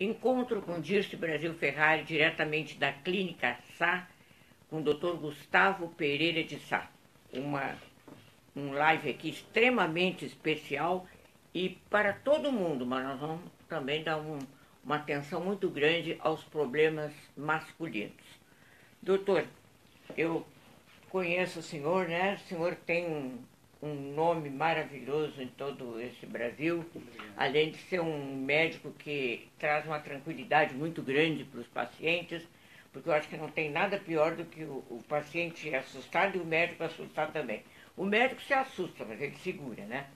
Encontro com Dirce Brasil Ferrari, diretamente da Clínica Sá, com o Dr. Gustavo Pereira de Sá. Um live aqui extremamente especial e para todo mundo, mas nós vamos também dar uma atenção muito grande aos problemas masculinos. Doutor, eu conheço o senhor, né? O senhor tem um nome maravilhoso em todo esse Brasil, além de ser um médico que traz uma tranquilidade muito grande para os pacientes, porque eu acho que não tem nada pior do que o paciente assustado e o médico assustado também. O médico se assusta, mas ele segura, né?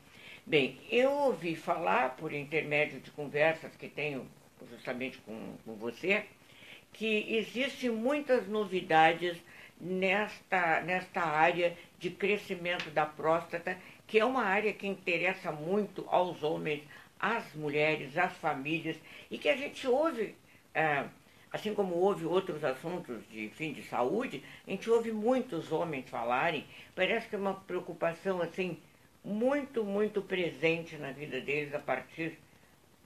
Bem, eu ouvi falar, por intermédio de conversas que tenho justamente com você, que existem muitas novidades nesta área de crescimento da próstata, que é uma área que interessa muito aos homens, às mulheres, às famílias, e que a gente ouve, assim como ouve outros assuntos de fim de saúde, a gente ouve muitos homens falarem, parece que é uma preocupação assim muito, muito presente na vida deles a partir,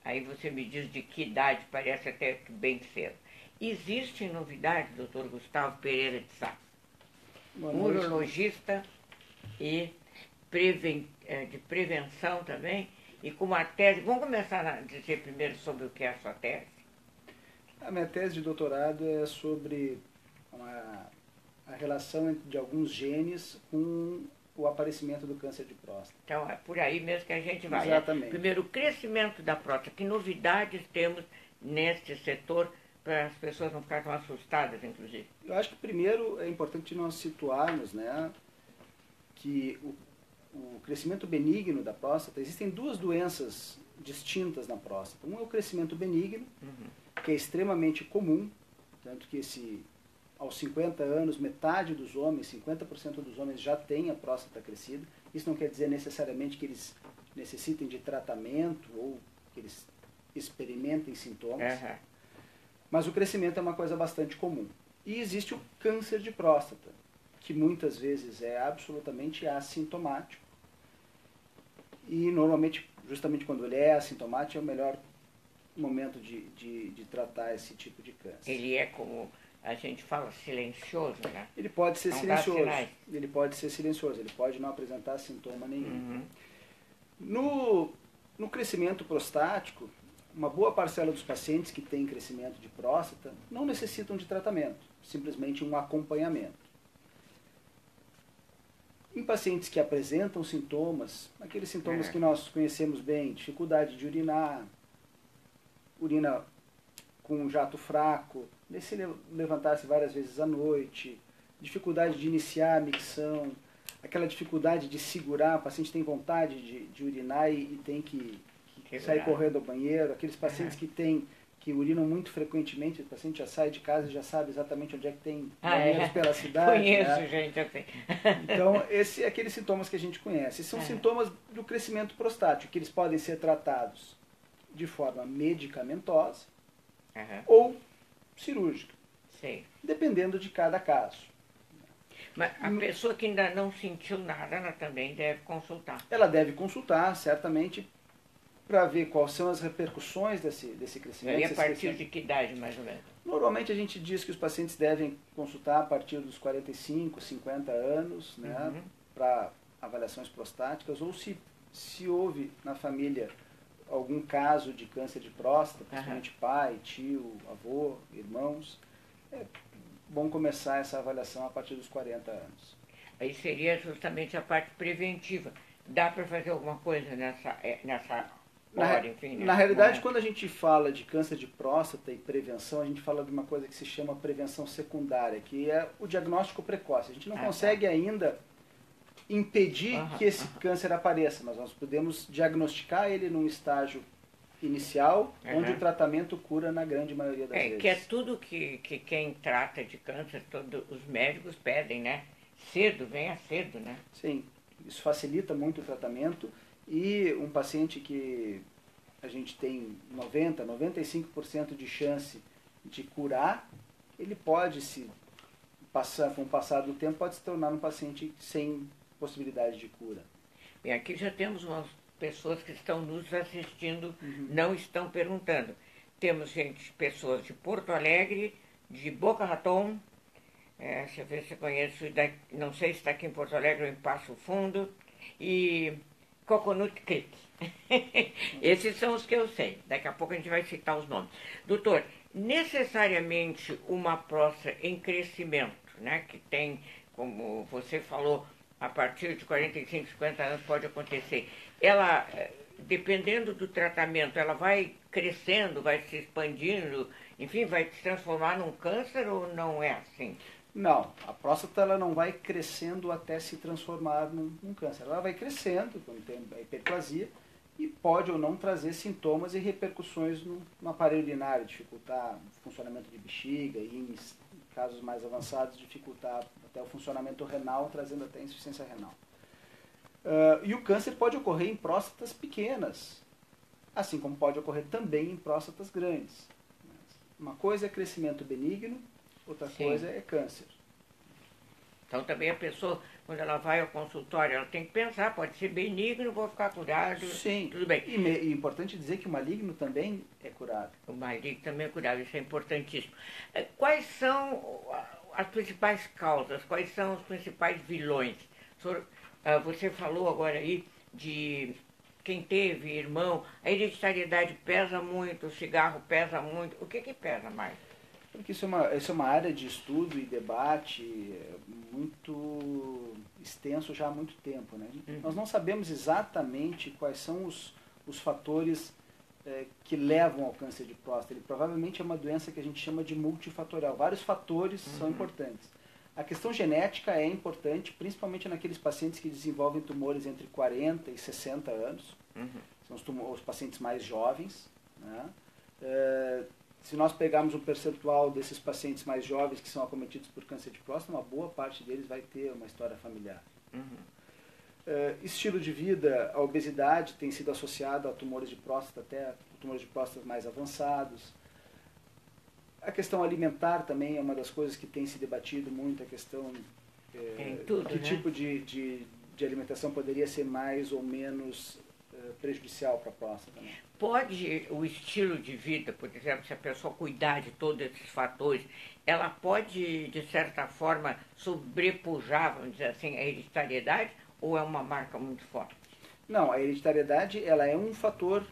aí você me diz de que idade, parece até que bem cedo. Existem novidades, doutor Gustavo Pereira de Sá, urologista e de prevenção também, e com uma tese. Vamos começar a dizer primeiro sobre o que é a sua tese? A minha tese de doutorado é sobre a relação de alguns genes com o aparecimento do câncer de próstata. Então é por aí mesmo que a gente vai. Exatamente. Primeiro, o crescimento da próstata. Que novidades temos neste setor para as pessoas não ficarem tão assustadas, inclusive? Eu acho que primeiro é importante nós situarmos, né, que o crescimento benigno da próstata, existem duas doenças distintas na próstata. Um é o crescimento benigno, que é extremamente comum, tanto que aos 50 anos, metade dos homens, 50% dos homens já têm a próstata crescida. Isso não quer dizer necessariamente que eles necessitem de tratamento ou que eles experimentem sintomas, mas o crescimento é uma coisa bastante comum. E existe o câncer de próstata, que muitas vezes é absolutamente assintomático. E normalmente, justamente quando ele é assintomático, é o melhor momento de tratar esse tipo de câncer. Ele é, como a gente fala, silencioso, né? Ele pode ser não silencioso. Dá sinais. Ele pode ser silencioso, ele pode não apresentar sintoma nenhum. No crescimento prostático, uma boa parcela dos pacientes que têm crescimento de próstata não necessitam de tratamento, simplesmente um acompanhamento. Em pacientes que apresentam sintomas, aqueles sintomas que nós conhecemos bem, dificuldade de urinar, urina com um jato fraco, levantar-se várias vezes à noite, dificuldade de iniciar a micção, aquela dificuldade de segurar, o paciente tem vontade de urinar e tem que sair correndo ao banheiro, aqueles pacientes que urinam muito frequentemente, o paciente já sai de casa e já sabe exatamente onde é que tem banheiros pela cidade. Conheço, né? gente, assim. Então, esses são aqueles sintomas que a gente conhece. São sintomas do crescimento prostático, que eles podem ser tratados de forma medicamentosa ou cirúrgica, dependendo de cada caso. Mas a pessoa que ainda não sentiu nada, ela também deve consultar. Ela deve consultar, certamente, para ver quais são as repercussões desse crescimento. E a partir de que idade, mais ou menos? Normalmente a gente diz que os pacientes devem consultar a partir dos 45, 50 anos, né, para avaliações prostáticas, ou se houve na família algum caso de câncer de próstata, principalmente pai, tio, avô, irmãos, é bom começar essa avaliação a partir dos 40 anos. Aí seria justamente a parte preventiva. Dá para fazer alguma coisa nessa hora, enfim? Na realidade, quando a gente fala de câncer de próstata e prevenção, a gente fala de uma coisa que se chama prevenção secundária, que é o diagnóstico precoce. A gente não consegue ainda impedir que esse câncer apareça, mas nós podemos diagnosticar ele num estágio inicial, onde o tratamento cura na grande maioria das vezes. Que é tudo que quem trata de câncer, todos os médicos pedem, né? Cedo, venha cedo, né? Sim, isso facilita muito o tratamento e um paciente que a gente tem 90%, 95% de chance de curar, ele pode com o passar do tempo, pode se tornar um paciente sem possibilidade de cura. Bem, aqui já temos umas pessoas que estão nos assistindo, não estão perguntando. temos pessoas de Porto Alegre, de Boca Raton, deixa eu ver se eu conheço, não sei se está aqui em Porto Alegre ou em Passo Fundo, e Coconut Creek. Esses são os que eu sei. Daqui a pouco a gente vai citar os nomes. Doutor, necessariamente uma próstata em crescimento, né, que tem, como você falou, a partir de 45, 50 anos pode acontecer. Ela, dependendo do tratamento, ela vai crescendo, vai se expandindo, enfim, vai se transformar num câncer ou não é assim? Não, a próstata ela não vai crescendo até se transformar num câncer. Ela vai crescendo quando tem a hiperplasia e pode ou não trazer sintomas e repercussões no aparelho urinário, dificultar o funcionamento de bexiga e, em casos mais avançados, dificultar até o funcionamento renal, trazendo até insuficiência renal. E o câncer pode ocorrer em próstatas pequenas, assim como pode ocorrer também em próstatas grandes. Uma coisa é crescimento benigno, outra coisa é câncer. Então também a pessoa, quando ela vai ao consultório, ela tem que pensar, pode ser benigno, vou ficar curado, Sim. Tudo bem. E é importante dizer que o maligno tambtambém é curado. O maligno também é curável, isso é importantíssimo. Quais são as principais causas, quais são os principais vilões? Você falou agora aí de quem teve irmão, a hereditariedade pesa muito, o cigarro pesa muito, o que pesa mais? Porque isso é uma área de estudo e debate muito extenso já há muito tempo. Né? Nós não sabemos exatamente quais são os fatores que levam ao câncer de próstata. Ele provavelmente é uma doença que a gente chama de multifatorial. Vários fatores são importantes. A questão genética é importante, principalmente naqueles pacientes que desenvolvem tumores entre 40 e 60 anos. São os pacientes mais jovens. Né? Se nós pegarmos um percentual desses pacientes mais jovens que são acometidos por câncer de próstata, uma boa parte deles vai ter uma história familiar. Estilo de vida, a obesidade tem sido associada a tumores de próstata, até tumores de próstata mais avançados. A questão alimentar também é uma das coisas que tem se debatido muito, a questão que tipo de alimentação poderia ser mais ou menos prejudicial para a próstata. Né? Pode o estilo de vida, por exemplo, se a pessoa cuidar de todos esses fatores, ela pode, de certa forma, sobrepujar, vamos dizer assim, a hereditariedade, ou é uma marca muito forte? Não, a hereditariedade ela é um fator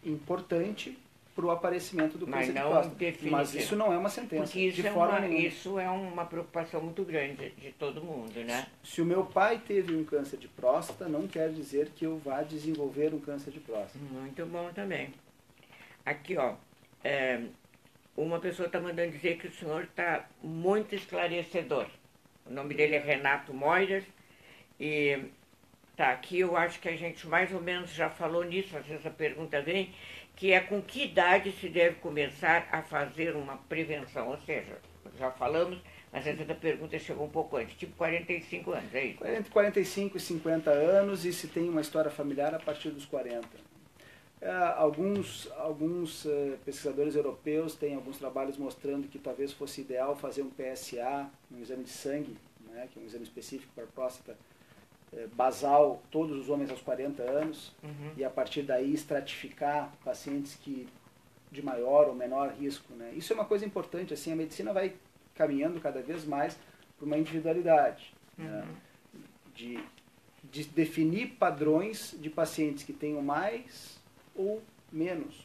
importante para o aparecimento do câncer de próstata. Mas isso não é uma sentença. Porque isso é uma preocupação muito grande de todo mundo, né? Se o meu pai teve um câncer de próstata, não quer dizer que eu vá desenvolver um câncer de próstata. Muito bom também. Aqui, ó, uma pessoa está mandando dizer que o senhor está muito esclarecedor. O nome dele é Renato Moiras e tá aqui, eu acho que a gente mais ou menos já falou nisso, às vezes a pergunta vem, que é com que idade se deve começar a fazer uma prevenção, ou seja, já falamos, mas às vezes a pergunta chegou um pouco antes, tipo 45 anos, é isso? Entre 45 e 50 anos e se tem uma história familiar a partir dos 40. Alguns pesquisadores europeus têm alguns trabalhos mostrando que talvez fosse ideal fazer um PSA, um exame de sangue, né, que é um exame específico para a próstata, basal, todos os homens aos 40 anos, e a partir daí estratificar pacientes de maior ou menor risco. Né? Isso é uma coisa importante, assim, a medicina vai caminhando cada vez mais para uma individualidade, né? de definir padrões de pacientes que tenham mais ou menos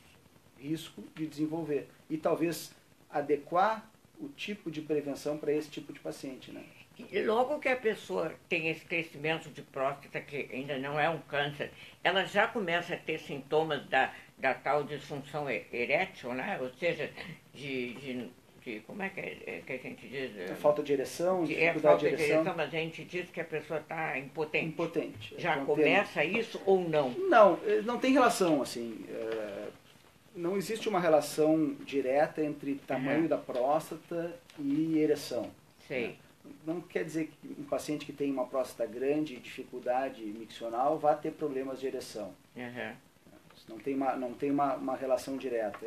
risco de desenvolver, e talvez adequar o tipo de prevenção para esse tipo de paciente. Né? E logo que a pessoa tem esse crescimento de próstata, que ainda não é um câncer, ela já começa a ter sintomas da tal disfunção erétil, né? Ou seja, como é que a gente diz? A falta de ereção, falta de ereção, mas a gente diz que a pessoa está impotente. Impotente. Já começa isso ou não? Não tem relação, assim. Não existe uma relação direta entre tamanho da próstata e ereção. Sei. Não quer dizer que um paciente que tem uma próstata grande e dificuldade miccional vá ter problemas de ereção. Não tem uma relação direta.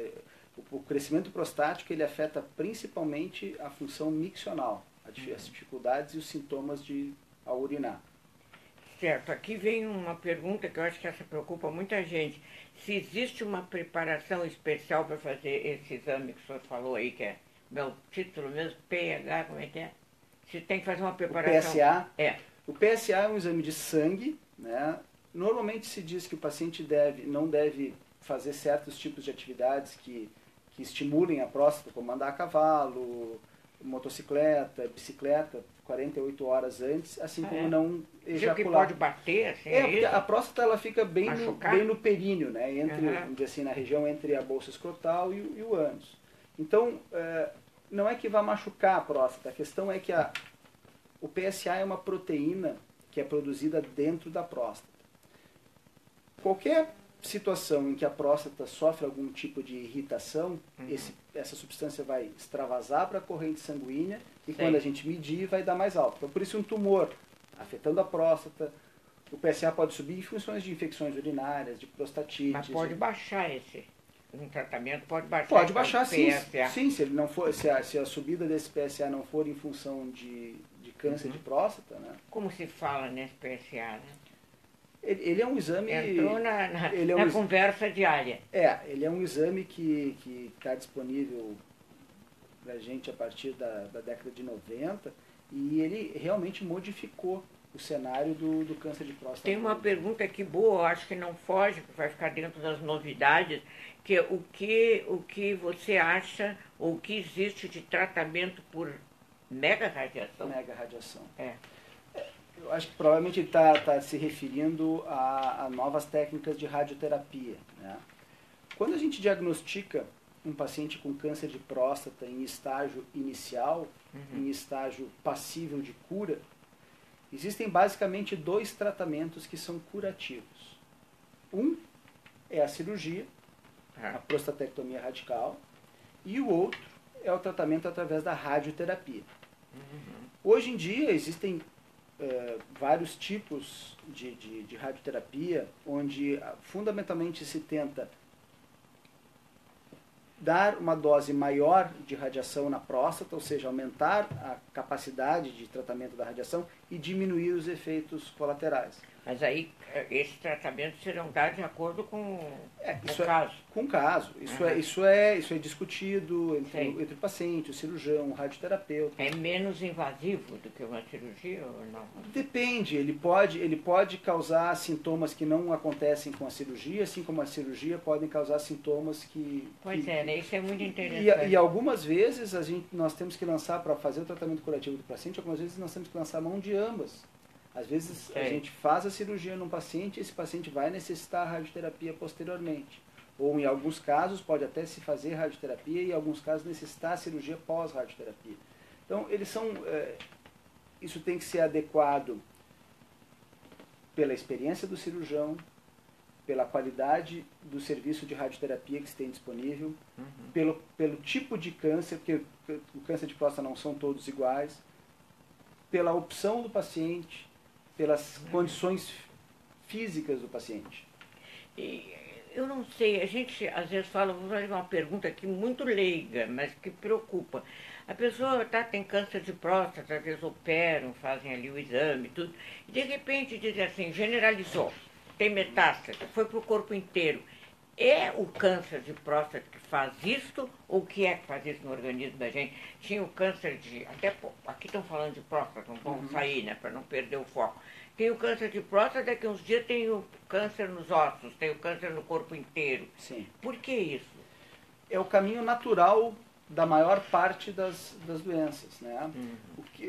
O crescimento prostático ele afeta principalmente a função miccional, as dificuldades e os sintomas ao urinar. Certo, aqui vem uma pergunta que eu acho que essa preocupa muita gente. Se existe uma preparação especial para fazer esse exame que o senhor falou aí, que é meu título mesmo, PH, como é que é? Se tem que fazer uma preparação... O PSA? É. O PSA é um exame de sangue, né? Normalmente se diz que o paciente não deve fazer certos tipos de atividades que estimulem a próstata, como andar a cavalo, motocicleta, bicicleta, 48 horas antes, assim como não ejacular. Que pode bater, assim, porque a próstata ela fica bem no períneo, né? Vamos dizer assim, na região entre a bolsa escrotal e o ânus. Então, não é que vai machucar a próstata, a questão é que o PSA é uma proteína que é produzida dentro da próstata. Qualquer situação em que a próstata sofre algum tipo de irritação, essa substância vai extravasar para a corrente sanguínea e quando a gente medir vai dar mais alto. Então, por isso um tumor afetando a próstata, o PSA pode subir em funções de infecções urinárias, de prostatite. Mas pode baixar um tratamento pode baixar. Pode baixar, sim. PSA. Sim, se ele não for, se a subida desse PSA não for em função de câncer de próstata, né? Como se fala nesse PSA, né? Ele é um exame... Entrou na conversa diária. Ele é um exame que está disponível para a gente a partir da década de 90 e ele realmente modificou o cenário do câncer de próstata. Tem uma pergunta aqui boa, eu acho que não foge, que vai ficar dentro das novidades, que é o que você acha, ou o que existe de tratamento por mega radiação? Mega radiação. Eu acho que provavelmente ele está se referindo a novas técnicas de radioterapia, né? Quando a gente diagnostica um paciente com câncer de próstata em estágio inicial, em estágio passível de cura, existem basicamente 2 tratamentos que são curativos. Um é a cirurgia, a prostatectomia radical, e o outro é o tratamento através da radioterapia. Hoje em dia existem vários tipos de radioterapia, onde fundamentalmente se tenta dar uma dose maior de radiação na próstata, ou seja, aumentar a capacidade de tratamento da radiação e diminuir os efeitos colaterais. Mas aí, esses tratamentos serão dados de acordo com o caso? Com o caso. Isso é discutido entre o paciente, o cirurgião, o radioterapeuta. É menos invasivo do que uma cirurgia ou não? Depende. Ele pode causar sintomas que não acontecem com a cirurgia, assim como a cirurgia podem causar sintomas que... né? Isso é muito interessante. E algumas vezes nós temos que lançar, para fazer o tratamento curativo do paciente, algumas vezes nós temos que lançar a mão de ambas. Às vezes a gente faz a cirurgia num paciente e esse paciente vai necessitar radioterapia posteriormente. Ou em alguns casos pode até se fazer radioterapia e em alguns casos necessitar cirurgia pós-radioterapia. Então isso tem que ser adequado pela experiência do cirurgião, pela qualidade do serviço de radioterapia que se tem disponível, pelo tipo de câncer, porque o câncer de próstata não são todos iguais, pela opção do paciente, pelas condições físicas do paciente. E eu não sei, a gente às vezes fala, vou fazer uma pergunta aqui muito leiga, mas que preocupa. A pessoa tem câncer de próstata, às vezes operam, fazem ali o exame, tudo, e de repente dizem assim, generalizou, tem metástase, foi para o corpo inteiro. É o câncer de próstata que faz isto, ou o que é que faz isso no organismo da gente? Tinha o câncer aqui estão falando de próstata, não vamos sair, né, para não perder o foco. Tem o câncer de próstata, daqui a uns dias tem o câncer nos ossos, tem o câncer no corpo inteiro. Sim. Por que isso? É o caminho natural da maior parte das doenças, né?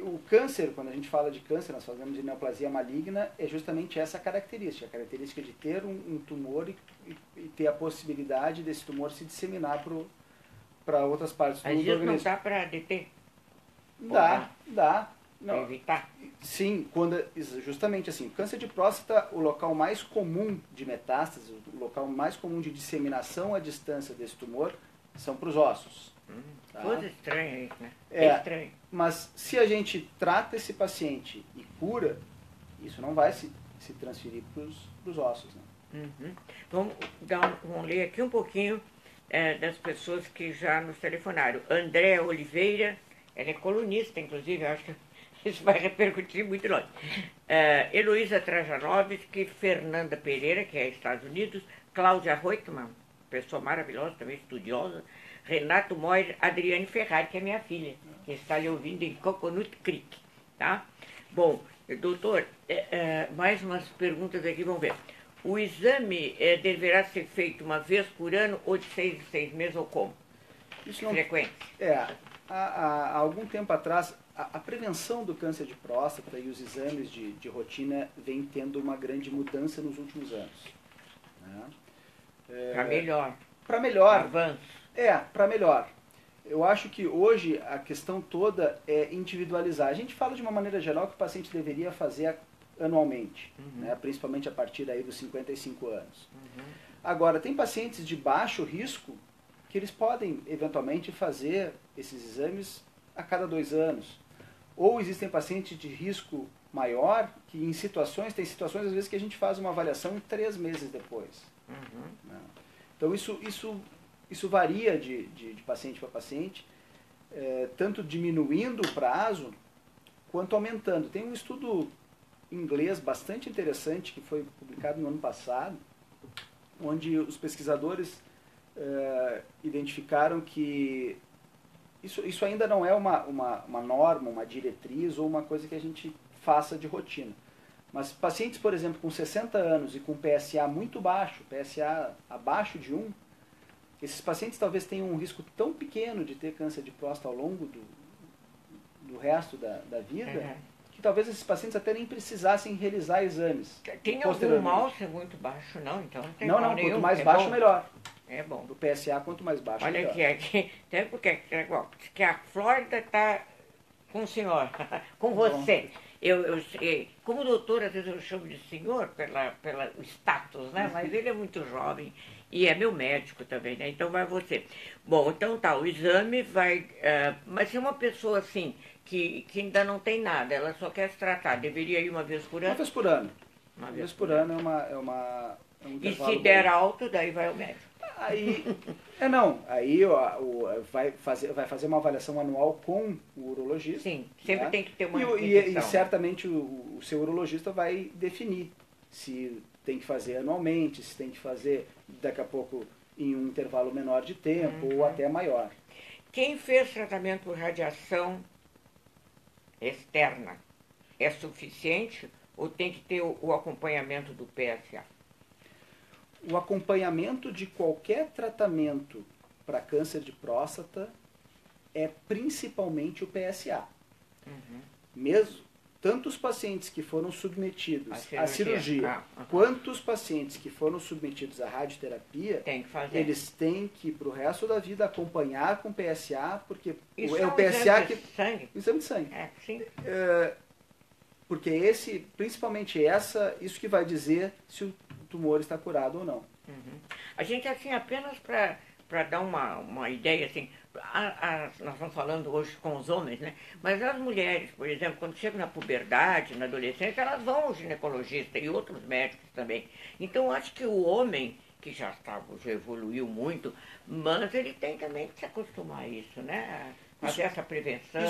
O câncer, quando a gente fala de câncer, nós falamos de neoplasia maligna, é justamente essa característica, a característica de ter um tumor e ter a possibilidade desse tumor se disseminar para outras partes do organismo. Mas isso não dá para deter? Dá. Para evitar? Sim, justamente assim, o câncer de próstata, o local mais comum de metástase, o local mais comum de disseminação à distância desse tumor são para os ossos. Coisa estranha isso, né? É estranho. Mas se a gente trata esse paciente e cura, isso não vai se transferir para os ossos. Né? Vamos ler aqui um pouquinho das pessoas que já nos telefonaram. André Oliveira, ela é colunista, inclusive, eu acho que Isso vai repercutir muito longe. Heloísa Trajanovski, Fernanda Pereira, que é Estados Unidos, Cláudia Reutemann, pessoa maravilhosa, também estudiosa, Renato Moir, Adriane Ferrari, que é minha filha, que está lhe ouvindo em Coconut Creek, tá? Bom, doutor, mais umas perguntas aqui, vamos ver. O exame deverá ser feito uma vez por ano ou de 6 em 6 meses ou como? Isso não... Frequente? Há algum tempo atrás, a prevenção do câncer de próstata e os exames de rotina vem tendo uma grande mudança nos últimos anos. Né? Para melhor. Para melhor. Avanço. Para melhor. Eu acho que hoje a questão toda é individualizar. A gente fala de uma maneira geral que o paciente deveria fazer anualmente, né? Principalmente a partir aí dos 55 anos. Agora, tem pacientes de baixo risco que eles podem eventualmente fazer esses exames a cada 2 anos. Ou existem pacientes de risco maior que tem situações às vezes que a gente faz uma avaliação em 3 meses depois. Né? Então isso varia de paciente para paciente, tanto diminuindo o prazo quanto aumentando. Tem um estudo inglês bastante interessante que foi publicado no ano passado, onde os pesquisadores identificaram que isso ainda não é uma norma, uma diretriz ou uma coisa que a gente faça de rotina. Mas pacientes, por exemplo, com 60 anos e com PSA muito baixo, PSA abaixo de 1, esses pacientes talvez tenham um risco tão pequeno de ter câncer de próstata ao longo do resto da vida, que talvez esses pacientes até nem precisassem realizar exames. Tem algum mal ser muito baixo, não? Então não tem não, mal nenhum. Quanto mais baixo, bom. melhor. É bom. Do PSA, quanto mais baixo, Olha melhor. aqui, até porque que a Flórida está com o senhor, com você. Eu, como doutor, às vezes eu chamo de senhor pela status, né? Mas ele é muito jovem e é meu médico também, né? Então vai você. Bom, então tá, o exame vai... mas se uma pessoa assim, que ainda não tem nada, ela só quer se tratar, deveria ir uma vez por ano? Uma vez por ano. Uma vez por ano é um E intervalo se der bom. alto, daí vai ao médico. Aí vai fazer uma avaliação anual com o urologista. Sim, sempre né? tem que ter uma E revisão, certamente o seu urologista vai definir se tem que fazer anualmente, se tem que fazer daqui a pouco em um intervalo menor de tempo ou até maior. Quem fez tratamento por radiação externa é suficiente ou tem que ter o acompanhamento do PSA? O acompanhamento de qualquer tratamento para câncer de próstata é principalmente o PSA. Mesmo, tanto os pacientes que foram submetidos à cirurgia, quanto os pacientes que foram submetidos à radioterapia, Tem que fazer. eles têm que, para o resto da vida, acompanhar com PSA, porque Isso é o um PSA exame que... de sangue? Exame de sangue. Sim. Porque principalmente isso que vai dizer se o tumor está curado ou não. A gente, assim, apenas para dar uma ideia, assim, nós estamos falando hoje com os homens, né? Mas as mulheres, por exemplo, quando chegam na puberdade, na adolescência, elas vão ao ginecologista e outros médicos também. Então, eu acho que o homem, que já evoluiu muito, mas ele tem também que se acostumar a isso, né? Fazer essa prevenção.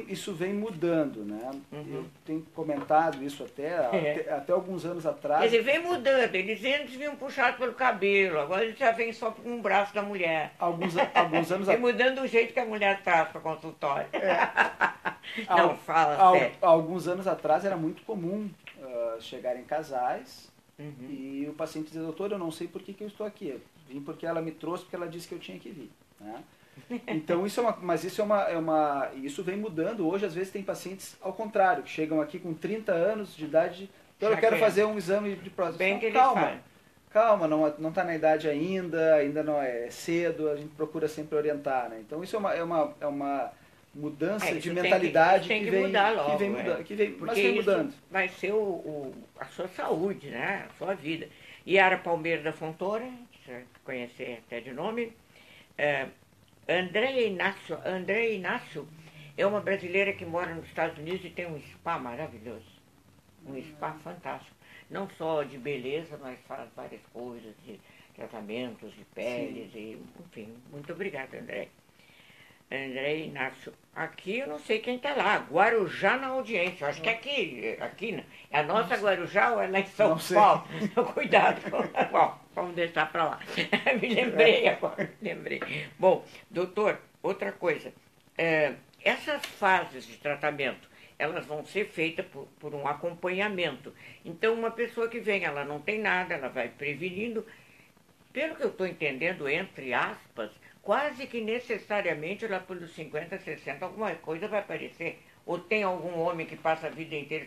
Isso vem mudando, né? Eu tenho comentado isso até alguns anos atrás. Ele vem mudando, eles antes vinham puxados pelo cabelo, agora ele já vem só com um braço da mulher. Alguns anos atrás. E mudando o jeito que a mulher traz para o consultório. Não, fala sério. Alguns anos atrás era muito comum chegarem casais e o paciente dizer, doutor, eu não sei por que eu estou aqui. Eu vim porque ela me trouxe, porque ela disse que eu tinha que vir. Né? Então isso vem mudando. Hoje às vezes tem pacientes ao contrário, que chegam aqui com 30 anos de idade, então eu quero fazer um exame de próstata. Bem que calma, não está na idade ainda não é cedo, a gente procura sempre orientar, né? Então isso é uma mudança de mentalidade que vem mudar logo, mas vem mudando. Vai ser a sua saúde, né? A sua vida. Yara Palmeira da Fontoura, que você conhecer até de nome, André Inácio é uma brasileira que mora nos Estados Unidos e tem um spa maravilhoso. Um spa fantástico. Não só de beleza, mas faz várias coisas, de tratamentos de peles, enfim. Muito obrigada, André. André Inácio. Aqui eu não sei quem está lá. Guarujá na audiência. Eu acho que aqui não. É a nossa Guarujá ou é lá em São Paulo? Cuidado. Bom, vamos deixar para lá. Me lembrei agora. Lembrei. Bom, doutor, outra coisa. Essas fases de tratamento, elas vão ser feitas por um acompanhamento. Então, uma pessoa que vem, ela não tem nada, ela vai prevenindo. Pelo que eu estou entendendo, entre aspas, quase que necessariamente lá pelos 50, 60, alguma coisa vai aparecer. Ou tem algum homem que passa a vida inteira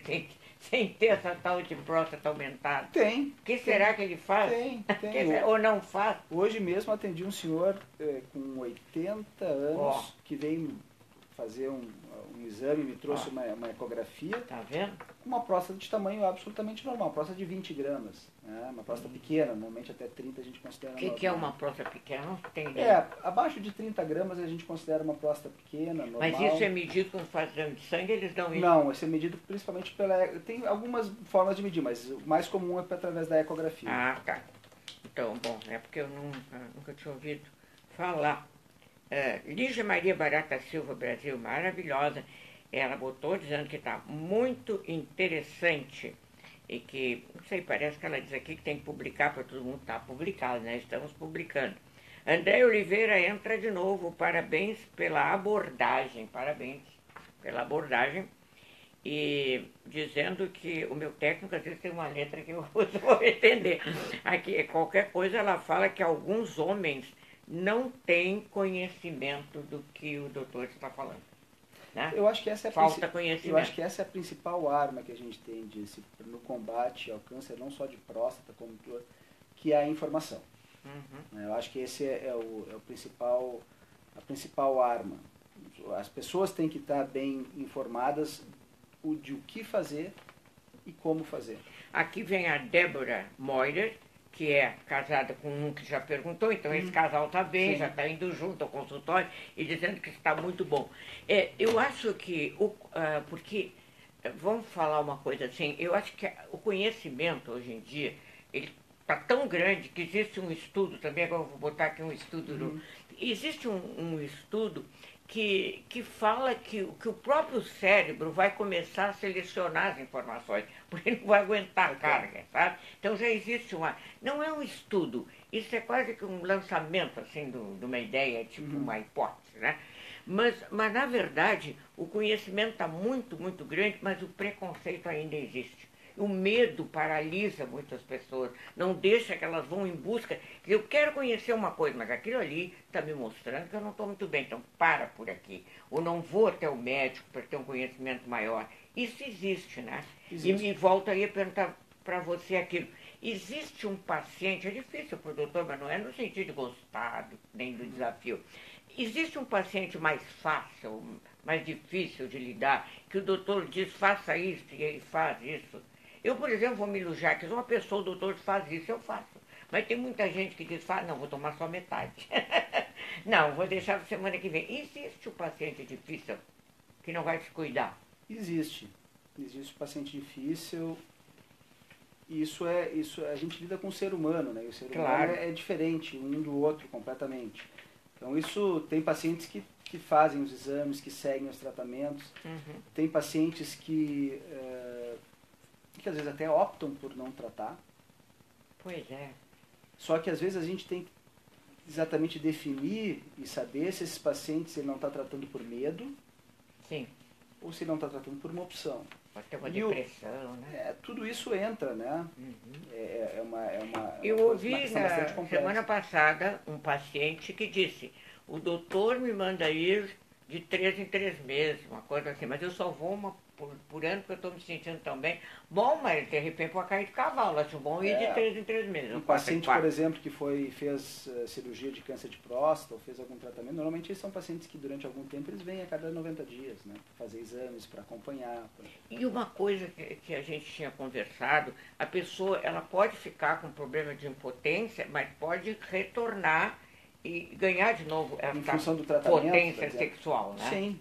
sem ter essa tal de próstata aumentada? Tem. O que será que ele faz? Tem. Ou não faz? Hoje mesmo atendi um senhor com 80 anos que veio fazer um exame, me trouxe uma ecografia. Tá vendo? Uma próstata de tamanho absolutamente normal, uma próstata de 20 gramas. Né? Uma próstata pequena, normalmente até 30 a gente considera normal. O que é uma próstata pequena? Não tem ideia. Abaixo de 30 gramas a gente considera uma próstata pequena, normal. Mas isso é medido quando faz exame de sangue, eles dão isso? Não, isso é medido principalmente pela... Tem algumas formas de medir, mas o mais comum é através da ecografia. Ah, tá. Então, bom, é porque eu nunca tinha ouvido falar. Lígia Maria Barata Silva Brasil, maravilhosa. Ela botou dizendo que está muito interessante e que, não sei, parece que ela diz aqui que tem que publicar para todo mundo. Está publicado, né? Estamos publicando. André Oliveira entra de novo. Parabéns pela abordagem. Parabéns pela abordagem. E dizendo que o meu técnico às vezes tem uma letra que eu vou entender. Aqui, qualquer coisa, ela fala que alguns homens não têm conhecimento do que o doutor está falando. Né? Eu acho que essa é falta conhecimento. Eu acho que essa é a principal arma que a gente tem no combate ao câncer, não só de próstata, como que é a informação. Uhum. Eu acho que esse é a principal arma. As pessoas têm que estar bem informadas de o que fazer e como fazer. Aqui vem a Débora Moirer, que é casada com um que já perguntou, então esse casal está bem, sim, já está indo junto ao consultório e dizendo que está muito bom. Eu acho que, porque, vamos falar uma coisa assim, eu acho que o conhecimento hoje em dia, ele está tão grande que existe um estudo, também agora eu vou botar aqui um estudo, existe um estudo que fala que o próprio cérebro vai começar a selecionar as informações, porque não vai aguentar a carga, sabe? Então já existe não é um estudo, isso é quase que um lançamento, assim, de uma ideia, tipo uma hipótese, né? Mas, na verdade, o conhecimento está muito, muito grande, mas o preconceito ainda existe. O medo paralisa muitas pessoas, não deixa que elas vão em busca. Eu quero conhecer uma coisa, mas aquilo ali está me mostrando que eu não estou muito bem, então para por aqui. Ou não vou até o médico para ter um conhecimento maior. Isso existe, né? Existe. E volto aí a perguntar para você aquilo. Existe um paciente, é difícil para o doutor, mas não é no sentido de gostar nem do desafio. Existe um paciente mais fácil, mais difícil de lidar, que o doutor diz, faça isso, e ele faz isso. Eu, por exemplo, vou me elogiar que uma pessoa, o doutor faz isso, eu faço. Mas tem muita gente que diz, não, vou tomar só metade. Não, vou deixar para semana que vem. Existe o paciente difícil que não vai se cuidar? Existe. Existe o paciente difícil. Isso a gente lida com o ser humano, né? E o ser humano é diferente um do outro completamente. Então isso tem pacientes que fazem os exames, que seguem os tratamentos. Tem pacientes que às vezes até optam por não tratar. Pois é. Só que às vezes a gente tem que exatamente definir e saber se esses pacientes ele não está tratando por medo. Sim. Ou se ele não está tratando por uma opção. Pode ter uma depressão, né? Tudo isso entra, né? Eu ouvi na semana passada um paciente que disse, o doutor me manda ir de 3 em 3 meses, uma coisa assim, mas eu só vou por ano porque eu estou me sentindo tão bem. Bom, mas de repente pode cair de cavalo, acho bom ir de 3 em 3 meses. Um paciente, por exemplo, que fez cirurgia de câncer de próstata ou fez algum tratamento, normalmente eles são pacientes que durante algum tempo eles vêm a cada 90 dias, né? Para fazer exames, para acompanhar. E uma coisa que a gente tinha conversado, a pessoa ela pode ficar com problema de impotência, mas pode retornar e ganhar de novo essa potência sexual, né? Sim,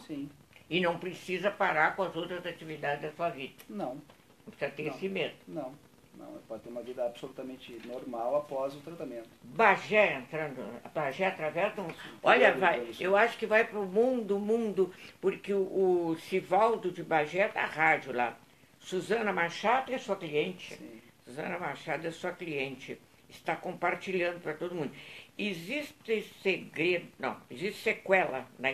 sim. E não precisa parar com as outras atividades da sua vida. Não. Não precisa ter esse medo. Não. Não, pode ter uma vida absolutamente normal após o tratamento. Bagé entrando, Bagé através de um... Olha, eu acho que vai para o mundo, porque o Sivaldo de Bagé da rádio lá. Suzana Machado é sua cliente. Sim. Suzana Machado é sua cliente. Está compartilhando para todo mundo. Existe segredo, não, existe sequela na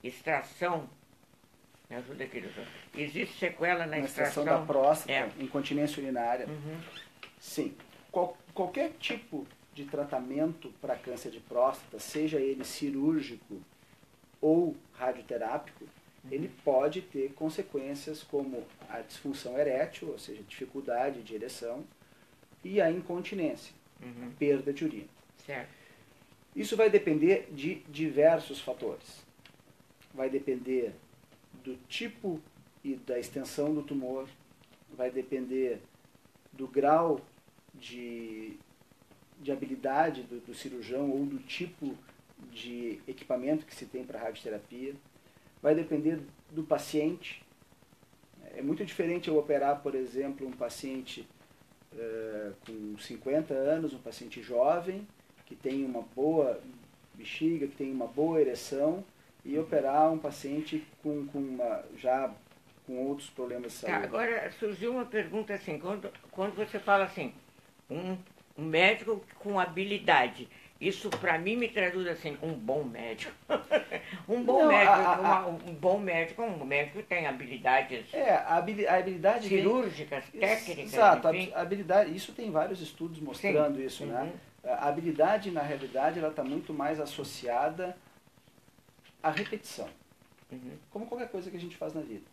extração. Me ajuda aqui, doutor. Existe sequela na extração da próstata, incontinência urinária. Sim. Qualquer tipo de tratamento para câncer de próstata, seja ele cirúrgico ou radioterápico, ele pode ter consequências como a disfunção erétil, ou seja, dificuldade de ereção, e a incontinência, perda de urina. Certo. Isso vai depender de diversos fatores. Vai depender do tipo e da extensão do tumor, vai depender do grau de habilidade do cirurgião ou do tipo de equipamento que se tem para radioterapia, vai depender do paciente. É muito diferente eu operar, por exemplo, um paciente com 50 anos, um paciente jovem, que tem uma boa bexiga, que tem uma boa ereção, e operar um paciente já com outros problemas de saúde. Tá, agora surgiu uma pergunta assim, quando você fala assim, um médico com habilidade, isso para mim me traduz assim, um bom médico. Um bom médico que tem habilidades a habilidade cirúrgicas, técnicas. Exato, enfim. a habilidade, isso tem vários estudos mostrando isso, né? A habilidade, na realidade, ela está muito mais associada à repetição. Como qualquer coisa que a gente faz na vida.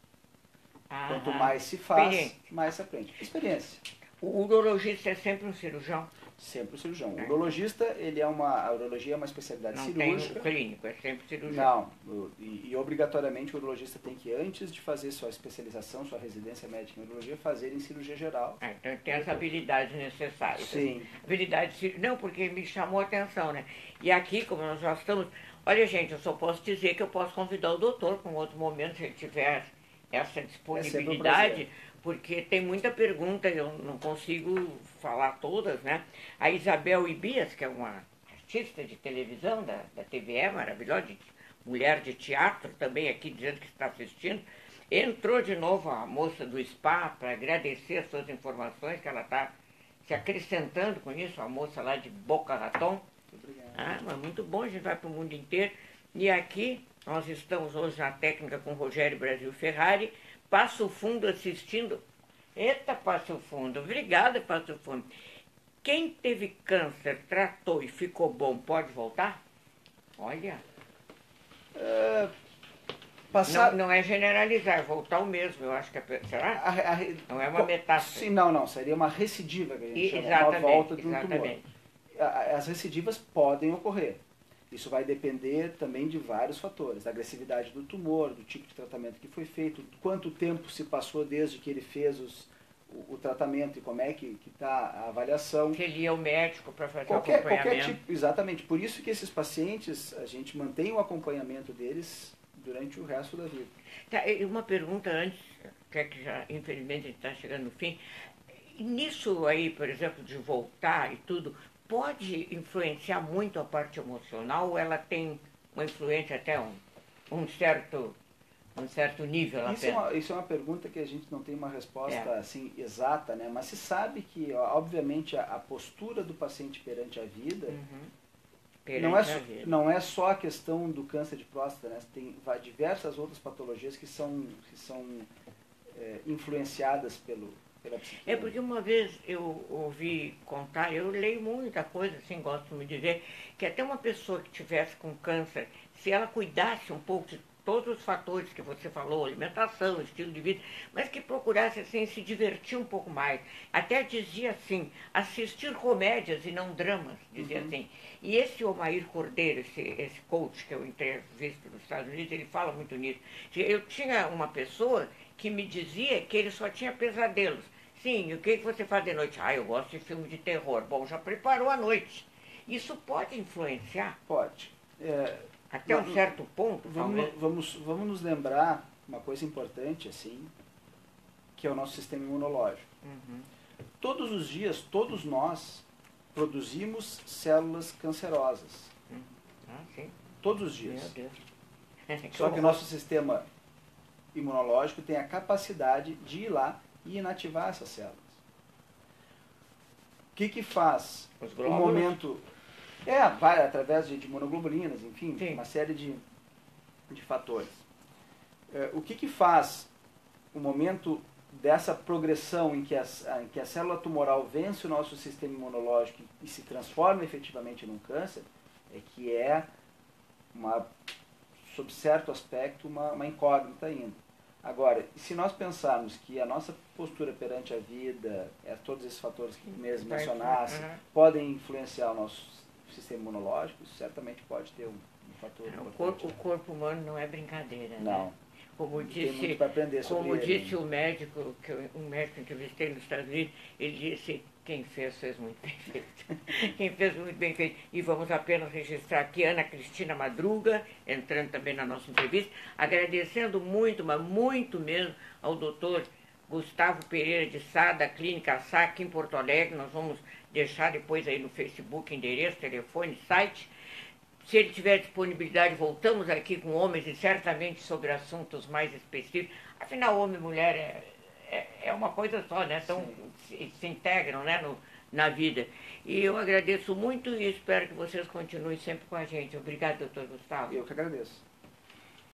Quanto mais se faz, mais se aprende. Experiência. O urologista é sempre um cirurgião? Sempre um cirurgião. O urologista, a urologia é uma especialidade cirúrgica. Não tem clínico, é sempre cirurgião. Não, e obrigatoriamente o urologista tem que, antes de fazer sua especialização, sua residência médica em urologia, fazer em cirurgia geral. Então tem as habilidades necessárias. Sim. Não, porque me chamou a atenção, né? E aqui, como nós já estamos... Olha, gente, eu só posso dizer que eu posso convidar o doutor para um outro momento, se ele tiver essa disponibilidade, porque tem muita pergunta, eu não consigo falar todas, né? A Isabel Ibias, que é uma artista de televisão da TVE, maravilhosa, mulher de teatro, também aqui dizendo que está assistindo, entrou de novo a moça do spa para agradecer as suas informações, que ela está se acrescentando com isso, a moça lá de Boca Raton. Mas muito bom, a gente vai para o mundo inteiro. E aqui, nós estamos hoje na técnica com o Rogério Brasil Ferrari, Passo Fundo assistindo. Eita, Passo Fundo, obrigada, Passo Fundo. Quem teve câncer, tratou e ficou bom, pode voltar? Olha. Não é generalizar, voltar o mesmo, eu acho que será? Não é uma metástase. Sim, não, seria uma recidiva que a gente chama, uma volta de um tumor. As recidivas podem ocorrer. Isso vai depender também de vários fatores, da agressividade do tumor, do tipo de tratamento que foi feito, quanto tempo se passou desde que ele fez o tratamento e como é que está a avaliação. Que ele é o médico para fazer o acompanhamento. Qualquer tipo, exatamente. Por isso que esses pacientes, a gente mantém o acompanhamento deles durante o resto da vida. Tá, e uma pergunta antes, que já infelizmente a gente está chegando no fim. Nisso aí, por exemplo, de voltar e tudo, pode influenciar muito a parte emocional ou ela tem uma influência até um certo nível? Isso é uma pergunta que a gente não tem uma resposta assim exata, né? Mas se sabe que, obviamente, a postura do paciente perante a vida, não é só a questão do câncer de próstata, né? Tem diversas outras patologias que são influenciadas pela psiquiatria. Porque uma vez eu ouvi contar, eu leio muita coisa, assim, gosto de dizer, que até uma pessoa que tivesse com câncer, se ela cuidasse um pouco de todos os fatores que você falou, alimentação, estilo de vida, mas que procurasse, assim, se divertir um pouco mais. Até dizia assim, assistir comédias e não dramas, dizia assim. E esse Omair Cordeiro, esse coach que eu entrevisto nos Estados Unidos, ele fala muito nisso. Eu tinha uma pessoa que me dizia que ele só tinha pesadelos. Sim, e o que você faz de noite? Eu gosto de filme de terror. Bom, já preparou a noite. Isso pode influenciar? Pode. Até um certo ponto, vamos nos lembrar uma coisa importante, assim, que é o nosso sistema imunológico. Todos os dias, todos nós produzimos células cancerosas. Sim. Todos os dias. Meu Deus. Só que o nosso sistema imunológico tem a capacidade de ir lá e inativar essas células. O que faz o momento... vai através de imunoglobulinas, enfim, sim, uma série de fatores. O que faz o momento dessa progressão em que a célula tumoral vence o nosso sistema imunológico e se transforma efetivamente num câncer, é que sob certo aspecto, uma incógnita ainda. Agora, se nós pensarmos que a nossa postura perante a vida, todos esses fatores que mesmo mencionasse, podem influenciar o nosso sistema imunológico, isso certamente pode ter um fator importante. O corpo humano não é brincadeira, não. Né? Como disse, tem muito para aprender sobre ele. Como disse o médico, um médico que entrevistei nos Estados Unidos, ele disse: quem fez muito bem feito. Quem fez muito bem feito. E vamos apenas registrar aqui Ana Cristina Madruga, entrando também na nossa entrevista, agradecendo muito, mas muito mesmo, ao doutor Gustavo Pereira de Sá, da Clínica Sá, aqui em Porto Alegre. Nós vamos deixar depois aí no Facebook endereço, telefone, site. Se ele tiver disponibilidade, voltamos aqui com homens e certamente sobre assuntos mais específicos. Afinal, homem e mulher é uma coisa só, né? Então, se integram, né, na vida. E eu agradeço muito e espero que vocês continuem sempre com a gente. Obrigado, doutor Gustavo. Eu que agradeço.